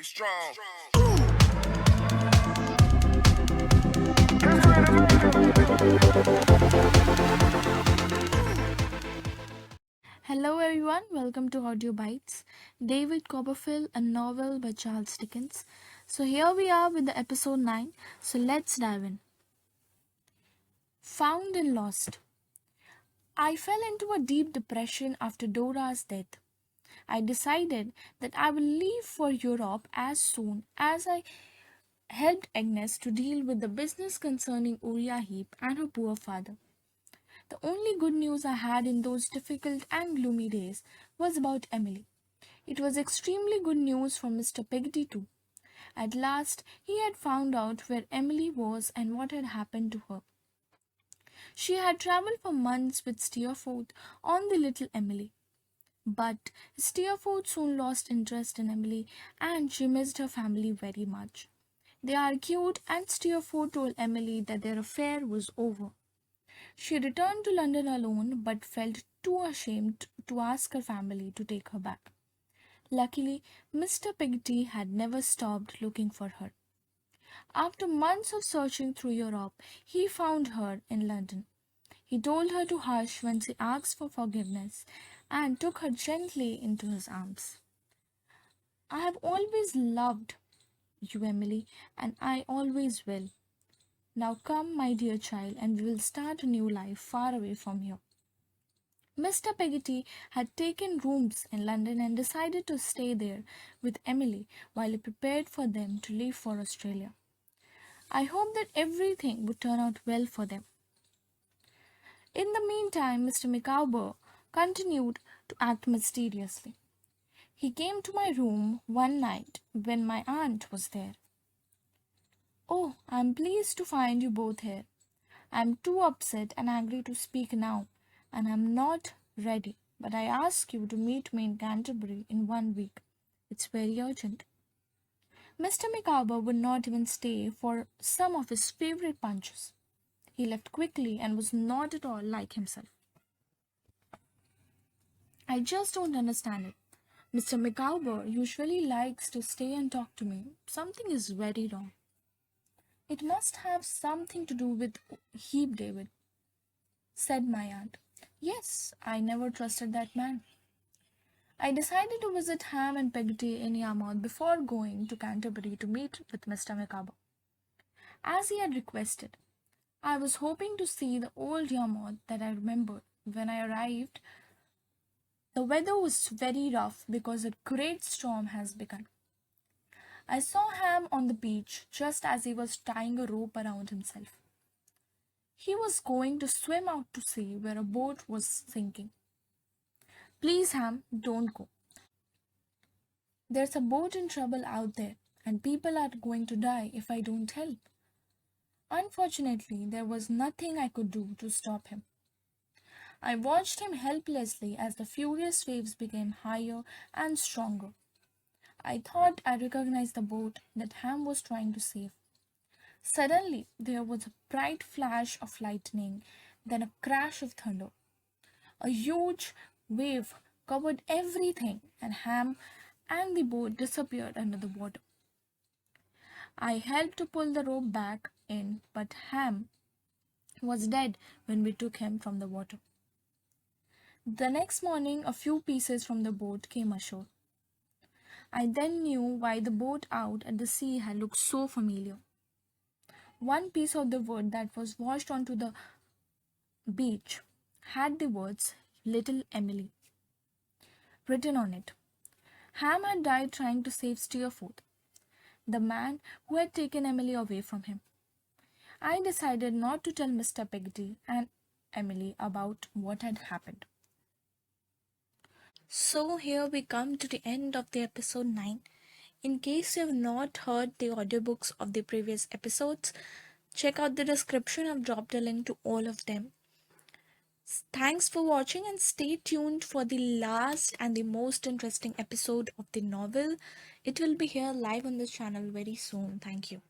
Be strong. Hello everyone, welcome to Audio Bites. David Copperfield, a novel by Charles Dickens. So here we are with the episode 9. So let's dive in. Found and lost. I fell into a deep depression after Dora's death. I decided that I will leave for Europe as soon as I helped Agnes to deal with the business concerning Uriah Heep and her poor father. The only good news I had in those difficult and gloomy days was about Emily. It was extremely good news for Mr. Peggotty too. At last he had found out where Emily was and what had happened to her. She had travelled for months with Steerforth on the little Emily. But Steerforth soon lost interest in Emily and she missed her family very much. They argued and Steerforth told Emily that their affair was over. She returned to London alone but felt too ashamed to ask her family to take her back. Luckily, Mr. Peggotty had never stopped looking for her. After months of searching through Europe, he found her in London. He told her to hush when she asked for forgiveness and took her gently into his arms. I have always loved you, Emily, and I always will. Now come, my dear child, and we will start a new life far away from here. Mr. Peggotty had taken rooms in London and decided to stay there with Emily while he prepared for them to leave for Australia. I hoped that everything would turn out well for them. In the meantime, Mr. Micawber continued to act mysteriously. He came to my room one night when my aunt was there. "Oh, I am pleased to find you both here. I am too upset and angry to speak now, and I am not ready, but I ask you to meet me in Canterbury in 1 week. It's very urgent." Mr. Micawber would not even stay for some of his favorite punches. He left quickly and was not at all like himself. I just don't understand it. Mr. Micawber usually likes to stay and talk to me. Something is very wrong. "It must have something to do with Heep, David," said my aunt. "Yes, I never trusted that man." I decided to visit Ham and Peggotty in Yarmouth before going to Canterbury to meet with Mr. Micawber, as he had requested. I was hoping to see the old Yarmouth that I remembered. When I arrived, the weather was very rough because a great storm has begun. I saw Ham on the beach just as he was tying a rope around himself. He was going to swim out to sea where a boat was sinking. "Please, Ham, don't go. There's a boat in trouble out there, and people are going to die if I don't help." Unfortunately, there was nothing I could do to stop him. I watched him helplessly as the furious waves became higher and stronger. I thought I recognized the boat that Ham was trying to save. Suddenly, there was a bright flash of lightning, then a crash of thunder. A huge wave covered everything, and Ham and the boat disappeared under the water. I helped to pull the rope back in, but Ham was dead when we took him from the water. The next morning, a few pieces from the boat came ashore. I then knew why the boat out at the sea had looked so familiar. One piece of the wood that was washed onto the beach had the words "Little Emily" written on it. Ham had died trying to save Steerforth, the man who had taken Emily away from him. I decided not to tell Mr. Peggotty and Emily about what had happened. So here we come to the end of the episode 9. In case you have not heard the audiobooks of the previous episodes, check out the description. I've dropped a link to all of them. Thanks for watching and stay tuned for the last and the most interesting episode of the novel. It will be here live on this channel very soon. Thank you.